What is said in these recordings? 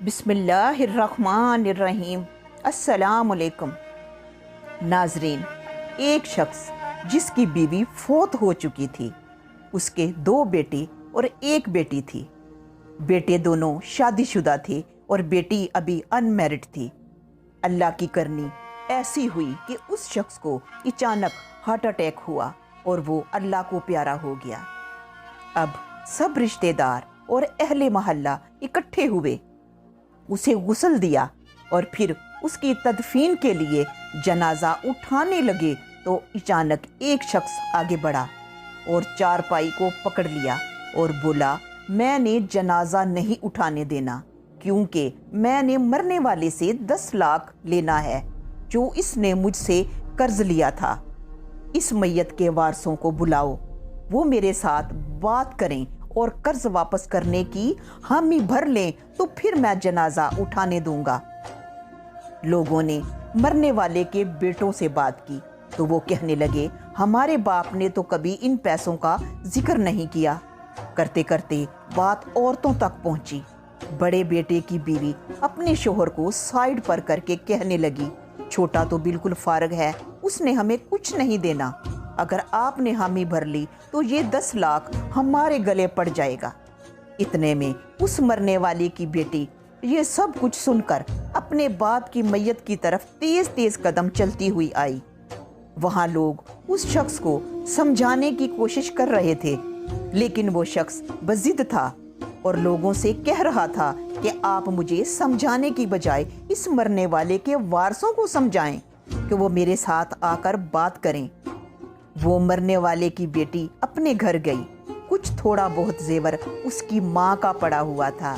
बिस्मिल्लाहिर्रहमानिर्रहीम। अस्सलाम वालेकुम। नाजरीन, एक शख्स जिसकी बीवी फौत हो चुकी थी, उसके 2 बेटे और 1 बेटी थी। बेटे दोनों शादीशुदा थे और बेटी अभी अनमैरिड थी। अल्लाह की करनी ऐसी हुई कि उस शख्स को अचानक हार्ट अटैक हुआ और वो अल्लाह को प्यारा हो गया। अब सब रिश्तेदार और अहले मोहल्ला इकट्ठे हुए, उसे गुस्ल दिया और फिर उसकी तदफीन के लिए जनाजा उठाने लगे तो अचानक एक शख्स आगे बढ़ा और चारपाई को पकड़ लिया और बोला, मैंने जनाजा नहीं उठाने देना, क्योंकि मैंने मरने वाले से 10 लाख लेना है जो इसने मुझसे कर्ज लिया था। इस मैयत के वारसों को बुलाओ, वो मेरे साथ बात करें और कर्ज वापस करने की हामी भर लें तो फिर मैं जनाजा उठाने दूंगा। लोगों ने मरने वाले के बेटों से बात की तो वो कहने लगे, हमारे बाप ने तो कभी इन पैसों का जिक्र नहीं किया। करते करते बात औरतों तक पहुंची। बड़े बेटे की बीवी अपने शोहर को साइड पर करके कहने लगी, छोटा तो बिल्कुल फारग है, उसने हमें कुछ नहीं देना, अगर आपने हामी भर ली तो ये 10 लाख हमारे गले पड़ जाएगा। इतने में उस मरने वाले की बेटी ये सब कुछ सुनकर अपने बाप की मैयत की तरफ तेज तेज कदम चलती हुई आई। वहां लोग उस शख्स को समझाने की कोशिश कर रहे थे, लेकिन वो शख्स बजिद था और लोगों से कह रहा था कि आप मुझे समझाने की बजाय इस मरने वाले के वारसों को समझाएं कि वो मेरे साथ आकर बात करें। वो मरने वाले की बेटी अपने घर गई। कुछ थोड़ा बहुत जेवर उसकी माँ का पड़ा हुआ था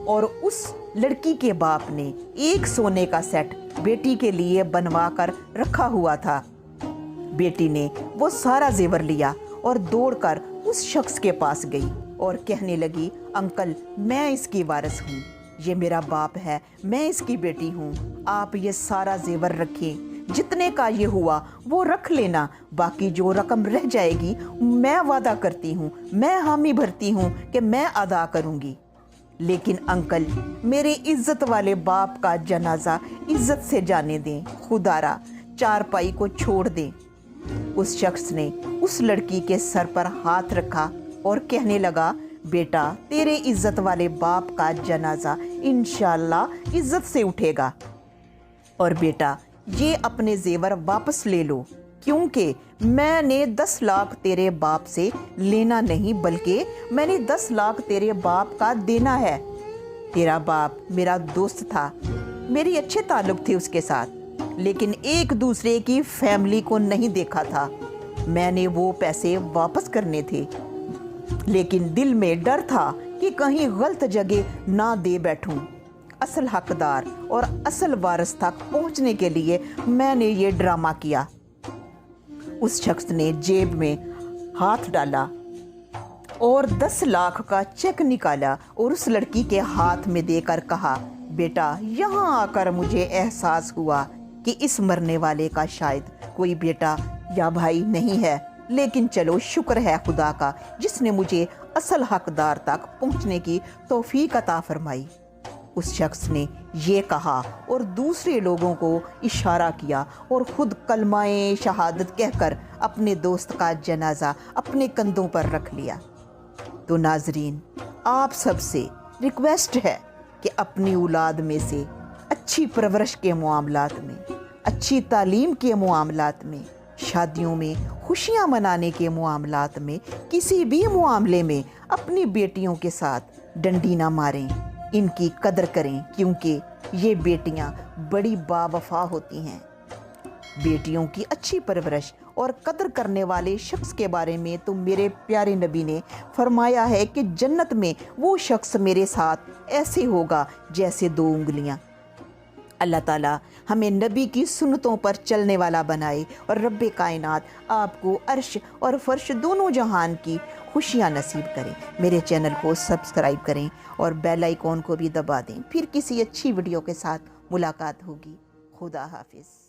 और उस लड़की के बाप ने एक सोने का सेट बेटी के लिए बनवा कर रखा हुआ था। बेटी ने वो सारा जेवर लिया और दौड़कर उस शख्स के पास गई और कहने लगी, अंकल, मैं इसकी वारिस हूँ, ये मेरा बाप है, मैं इसकी बेटी हूँ, आप ये सारा जेवर रखें, जितने का ये हुआ वो रख लेना, बाकी जो रकम रह जाएगी मैं वादा करती हूँ, मैं हामी भरती हूँ कि मैं अदा करूँगी। लेकिन अंकल, मेरे इज्जत वाले बाप का जनाजा इज्जत से जाने दें, खुदारा चारपाई को छोड़ दें। उस शख्स ने उस लड़की के सर पर हाथ रखा और कहने लगा, बेटा, तेरे इज्जत वाले बाप का जनाजा इंशाअल्लाह इज्जत से उठेगा, और बेटा ये अपने जेवर वापस ले लो, क्योंकि मैंने 10 लाख तेरे बाप से लेना नहीं, बल्कि मैंने 10 लाख तेरे बाप का देना है। तेरा बाप मेरा दोस्त था, मेरी अच्छे ताल्लुक थे उसके साथ, लेकिन एक दूसरे की फैमिली को नहीं देखा था। मैंने वो पैसे वापस करने थे, लेकिन दिल में डर था कि कहीं गलत जगह ना दे बैठूं। असल हकदार और असल वारिस तक पहुंचने के लिए मैंने ये ड्रामा किया। उस शख्स ने जेब में हाथ डाला और 10 लाख का चेक निकाला और उस लड़की के हाथ में देकर कहा, बेटा, यहाँ आकर मुझे एहसास हुआ कि इस मरने वाले का शायद कोई बेटा या भाई नहीं है, लेकिन चलो शुक्र है खुदा का जिसने मुझे असल हकदार तक पहुंचने की तौफीक अता फरमाई। उस शख्स ने ये कहा और दूसरे लोगों को इशारा किया और खुद कलमाए शहादत कहकर अपने दोस्त का जनाजा अपने कंधों पर रख लिया। तो नाजरीन, आप सबसे रिक्वेस्ट है कि अपनी औलाद में से अच्छी परवरिश के मामलात में, अच्छी तालीम के मामलात में, शादियों में खुशियाँ मनाने के मामलात में, किसी भी मामले में अपनी बेटियों के साथ डंडी ना मारें, इनकी कदर करें, क्योंकि ये बेटियां बड़ी बावफा होती हैं। बेटियों की अच्छी परवरिश और कदर करने वाले शख्स के बारे में तो मेरे प्यारे नबी ने फरमाया है कि जन्नत में वो शख्स मेरे साथ ऐसे होगा जैसे 2 उंगलियां। अल्लाह ताला हमें नबी की सुन्नतों पर चलने वाला बनाए और रब्बे कायनात आपको अर्श और फर्श दोनों जहान की खुशियाँ नसीब करें। मेरे चैनल को सब्सक्राइब करें और बेल आइकॉन को भी दबा दें। फिर किसी अच्छी वीडियो के साथ मुलाकात होगी। खुदा हाफिज़।